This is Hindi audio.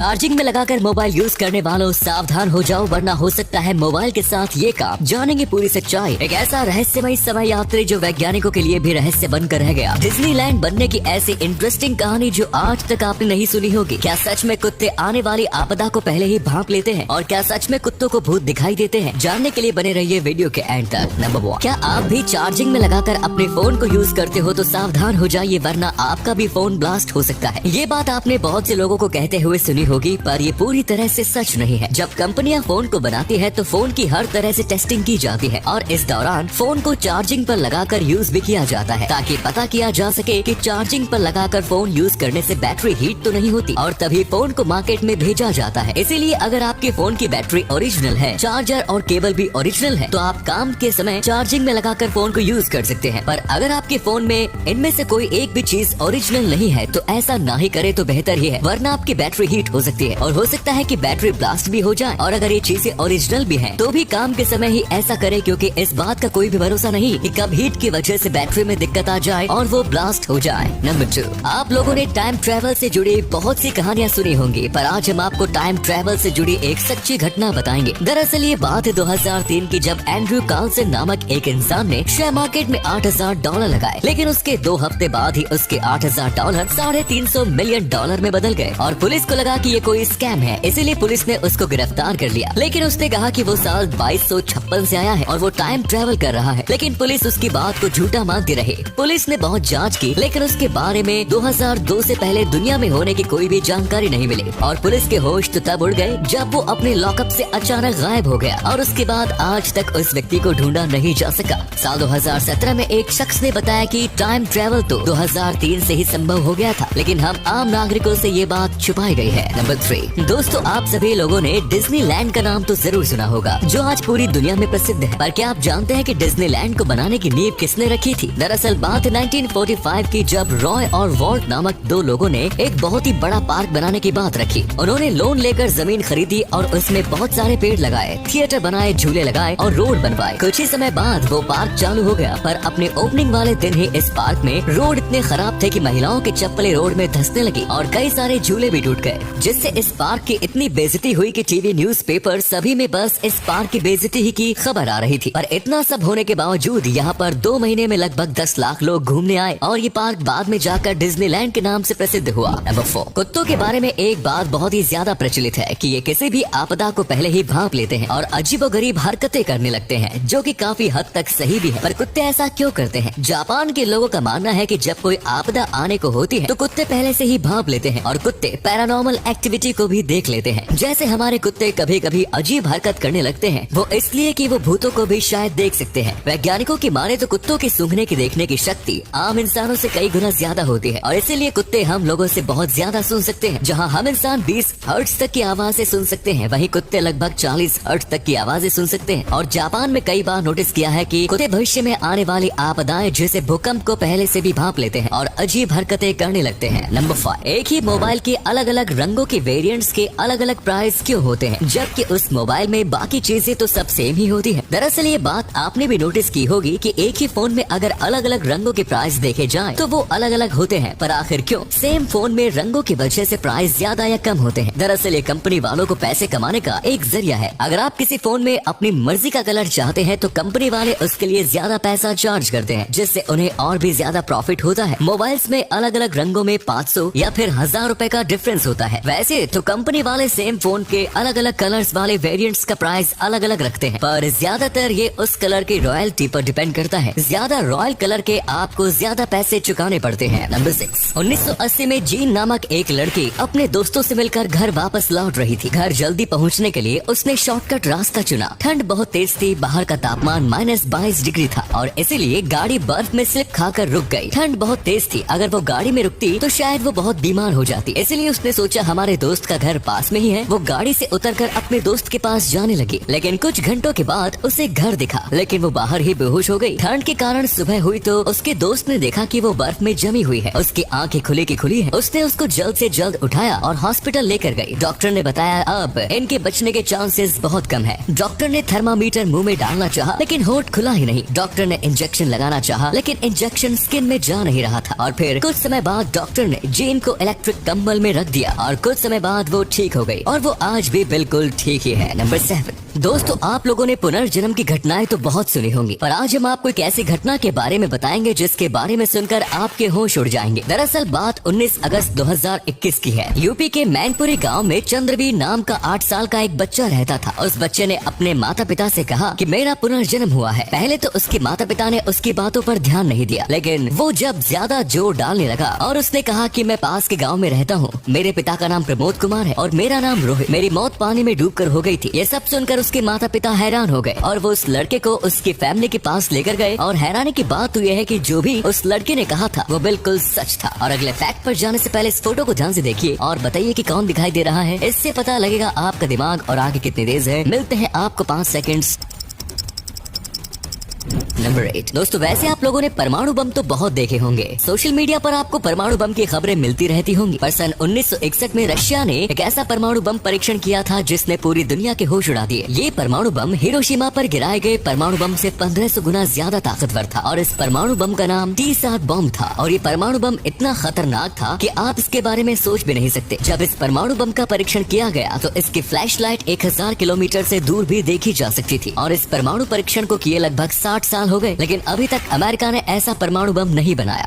चार्जिंग में लगाकर मोबाइल यूज करने वालों सावधान हो जाओ, वरना हो सकता है मोबाइल के साथ ये काम। जानेंगे पूरी सच्चाई। एक ऐसा रहस्यमय समय यात्री जो वैज्ञानिकों के लिए भी रहस्य बनकर रह गया। डिज्नीलैंड बनने की ऐसी इंटरेस्टिंग कहानी जो आज तक आपने नहीं सुनी होगी। क्या सच में कुत्ते आने वाली आपदा को पहले ही भांप लेते हैं, और क्या सच में कुत्तों को भूत दिखाई देते हैं? जानने के लिए बने रहिए वीडियो के एंड तक। नंबर 1, क्या आप भी चार्जिंग में लगाकर अपने फोन को यूज करते हो तो सावधान हो जाइए, वरना आपका भी फोन ब्लास्ट हो सकता है। ये बात आपने बहुत से लोगों को कहते हुए सुनी होगी, पर ये पूरी तरह से सच नहीं है। जब कंपनियां फोन को बनाती है तो फोन की हर तरह से टेस्टिंग की जाती है, और इस दौरान फोन को चार्जिंग पर लगाकर यूज भी किया जाता है, ताकि पता किया जा सके कि चार्जिंग पर लगाकर फोन यूज करने से बैटरी हीट तो नहीं होती, और तभी फोन को मार्केट में भेजा जाता है। इसीलिए अगर आपके फोन की बैटरी ओरिजिनल है, चार्जर और केबल भी ओरिजिनल है, तो आप काम के समय चार्जिंग में लगाकर फोन को यूज कर सकते हैं। पर अगर आपके फोन में इनमें से कोई एक भी चीज ओरिजिनल नहीं है तो ऐसा ना ही करे तो बेहतर ही है, वरना आपकी बैटरी हीट हो सकती है और हो सकता है कि बैटरी ब्लास्ट भी हो जाए। और अगर ये चीजें ओरिजिनल भी हैं, तो भी काम के समय ही ऐसा करे, क्योंकि इस बात का कोई भी भरोसा नहीं कि कब हीट की वजह से बैटरी में दिक्कत आ जाए और वो ब्लास्ट हो जाए। नंबर 2, आप लोगों ने टाइम ट्रेवल से जुड़ी बहुत सी कहानियां सुनी होंगी, पर आज हम आपको टाइम ट्रेवल से जुड़ी एक सच्ची घटना बताएंगे। दरअसल ये बात है 2003 की, जब एंड्रयू कार्लसन नामक एक इंसान ने शेयर मार्केट में $8,000 लगाए, लेकिन उसके 2 हफ्ते बाद ही उसके $8,000 $350 मिलियन में बदल गए, और पुलिस को लगा कि ये कोई स्कैम है, इसीलिए पुलिस ने उसको गिरफ्तार कर लिया। लेकिन उसने कहा कि वो साल 2256 से आया है और वो टाइम ट्रेवल कर रहा है, लेकिन पुलिस उसकी बात को झूठा मानती रही। पुलिस ने बहुत जांच की, लेकिन उसके बारे में 2002 से पहले दुनिया में होने की कोई भी जानकारी नहीं मिली, और पुलिस के होश तो तब उड़ गए जब वो अपने लॉकअप से अचानक गायब हो गया, और उसके बाद आज तक उस व्यक्ति को ढूंढा नहीं जा सका। साल 2017 में एक शख्स ने बताया कि टाइम ट्रेवल तो 2003 से ही संभव हो गया था, लेकिन हम आम नागरिकों से ये बात छुपाई गई है। नंबर 3, दोस्तों आप सभी लोगों ने डिज्नीलैंड का नाम तो जरूर सुना होगा, जो आज पूरी दुनिया में प्रसिद्ध है। पर क्या आप जानते हैं कि डिज्नीलैंड को बनाने की नींव किसने रखी थी? दरअसल बात 1945 की, जब रॉय और वॉल्ट नामक 2 लोगों ने एक बहुत ही बड़ा पार्क बनाने की बात रखी। उन्होंने लोन लेकर जमीन खरीदी और उसमें बहुत सारे पेड़ लगाए, थिएटर बनाए, झूले लगाए और रोड बनवाए। कुछ ही समय बाद वो पार्क चालू हो गया, पर अपने ओपनिंग वाले दिन ही इस पार्क में रोड इतने खराब थे कि महिलाओं की चप्पलें रोड में धंसने लगी और कई सारे झूले भी टूट गए, जिससे इस पार्क की इतनी बेइज्जती हुई कि टीवी, न्यूज़पेपर सभी में बस इस पार्क की बेइज्जती ही की खबर आ रही थी। पर इतना सब होने के बावजूद यहाँ पर 2 महीने में लगभग 10 लाख लोग घूमने आए, और ये पार्क बाद में जाकर डिज्नीलैंड के नाम से प्रसिद्ध हुआ। नंबर 4, कुत्तों के बारे में एक बात बहुत ही ज्यादा प्रचलित है कि ये किसी भी आपदा को पहले ही भांप लेते हैं और अजीबोगरीब हरकतें करने लगते हैं, जो कि काफी हद तक सही भी है। पर कुत्ते ऐसा क्यों करते हैं? जापान के लोगों का मानना है कि जब कोई आपदा आने को होती है तो कुत्ते पहले से ही भांप लेते हैं, और कुत्ते पैरानॉर्मल एक्टिविटी को भी देख लेते हैं। जैसे हमारे कुत्ते कभी कभी अजीब हरकत करने लगते हैं, वो इसलिए कि वो भूतों को भी शायद देख सकते हैं। वैज्ञानिकों की माने तो कुत्तों की सूंघने की देखने की शक्ति आम इंसानों से कई गुना ज्यादा होती है, और इसीलिए कुत्ते हम लोगों से बहुत ज्यादा सुन सकते हैं। जहाँ हम इंसान 20 हर्ट्ज तक की आवाजें सुन सकते हैं, वहीं कुत्ते लगभग 40 हर्ट्ज तक की आवाजें सुन सकते हैं। और जापान में कई बार नोटिस किया है कि कुत्ते भविष्य में आने वाली आपदाएं जैसे भूकंप को पहले से भी भांप लेते हैं और अजीब हरकतें करने लगते हैं। नंबर 5, एक ही मोबाइल के अलग अलग रंगों के वेरिएंट्स के अलग अलग प्राइस क्यों होते हैं, जबकि उस मोबाइल में बाकी चीजें तो सब सेम ही होती है? दरअसल ये बात आपने भी नोटिस की होगी कि एक ही फोन में अगर अलग अलग रंगों के प्राइस देखे जाएं तो वो अलग अलग होते हैं, पर आखिर क्यों? सेम फोन में रंगों की वजह से प्राइस ज्यादा या कम होते हैं। दरअसल ये कंपनी वालों को पैसे कमाने का एक जरिया है। अगर आप किसी फोन में अपनी मर्जी का कलर चाहते हैं तो कंपनी वाले उसके लिए ज्यादा पैसा चार्ज करते हैं, जिससे उन्हें और भी ज्यादा प्रॉफिट होता है। मोबाइल्स में अलग अलग रंगों में 500 या फिर 1000 रुपए का डिफरेंस होता है। वैसे तो कंपनी वाले सेम फोन के अलग अलग कलर्स वाले वेरिएंट्स का प्राइस अलग अलग रखते हैं, पर ज्यादातर ये उस कलर की रॉयल्टी पर डिपेंड करता है। ज्यादा रॉयल कलर के आपको ज्यादा पैसे चुकाने पड़ते हैं। नंबर 6, 1980 में जीन नामक एक लड़की अपने दोस्तों से मिलकर घर वापस लौट रही थी। घर जल्दी पहुंचने के लिए उसने शॉर्टकट रास्ता चुना। ठंड बहुत तेज थी, बाहर का तापमान -22 डिग्री था, और इसीलिए गाड़ी बर्फ में स्लिप खाकर रुक गई। ठंड बहुत तेज थी, अगर वो गाड़ी में रुकती तो शायद वो बहुत बीमार हो जाती। इसलिए उसने सोचा हमारे दोस्त का घर पास में ही है। वो गाड़ी से उतरकर अपने दोस्त के पास जाने लगी, लेकिन कुछ घंटों के बाद उसे घर दिखा, लेकिन वो बाहर ही बेहोश हो गई। ठंड के कारण सुबह हुई तो उसके दोस्त ने देखा कि वो बर्फ में जमी हुई है। उसकी आंखें खुली की खुली है। उसने उसको जल्द से जल्द उठाया और हॉस्पिटल लेकर गई। डॉक्टर ने बताया अब इनके बचने के चांसेस बहुत कम है। डॉक्टर ने थर्मामीटर मुंह में डालना चाहा, लेकिन होठ खुला ही नहीं। डॉक्टर ने इंजेक्शन लगाना चाहा, लेकिन इंजेक्शन स्किन में जा नहीं रहा था। और फिर कुछ समय बाद डॉक्टर ने जीन को इलेक्ट्रिक कंबल में रख दिया और कुछ कुछ समय बाद वो ठीक हो गई और वो आज भी बिल्कुल ठीक ही है। नंबर 7। दोस्तों, आप लोगों ने पुनर्जन्म की घटनाएं तो बहुत सुनी होंगी, पर आज हम आपको एक ऐसी घटना के बारे में बताएंगे जिसके बारे में सुनकर आपके होश उड़ जाएंगे। दरअसल बात 19 अगस्त 2021 की है। यूपी के मैनपुरी गांव में चंद्रवीर नाम का 8 साल का एक बच्चा रहता था। उस बच्चे ने अपने माता पिता से कहा कि मेरा पुनर्जन्म हुआ है। पहले तो उसके माता पिता ने उसकी बातों पर ध्यान नहीं दिया, लेकिन वो जब ज्यादा जोर डालने लगा और उसने कहा कि मैं पास के गाँव में रहता हूँ, मेरे पिता का नाम प्रमोद कुमार है और मेरा नाम रोहित, मेरी मौत पानी में डूब कर हो गई थी। ये सब सुनकर उसके माता पिता हैरान हो गए और वो उस लड़के को उसकी फैमिली के पास लेकर गए। और हैरानी की बात तो यह है कि जो भी उस लड़के ने कहा था वो बिल्कुल सच था। और अगले फैक्ट पर जाने से पहले इस फोटो को ध्यान से देखिए और बताइए कि कौन दिखाई दे रहा है। इससे पता लगेगा आपका दिमाग और आगे कितनी तेज है। मिलते हैं आपको 5 सेकंड्स। नंबर 8। दोस्तों, वैसे आप लोगों ने परमाणु बम तो बहुत देखे होंगे। सोशल मीडिया पर आपको परमाणु बम की खबरें मिलती रहती होंगी, पर सन 1961 में रशिया ने एक ऐसा परमाणु बम परीक्षण किया था जिसने पूरी दुनिया के होश उड़ा दिए। ये परमाणु बम हिरोशिमा पर गिराए गए परमाणु बम से 1500 गुना ज्यादा ताकतवर था और इस परमाणु बम का नाम T-7 बम था। और ये परमाणु बम इतना खतरनाक था कि आप इसके बारे में सोच भी नहीं सकते। जब इस परमाणु बम का परीक्षण किया गया तो इसकी फ्लैश लाइट 1000 किलोमीटर से दूर भी देखी जा सकती थी। और इस परमाणु परीक्षण को किए लगभग 60 साल हो गए, लेकिन अभी तक अमेरिका ने ऐसा परमाणु बम नहीं बनाया।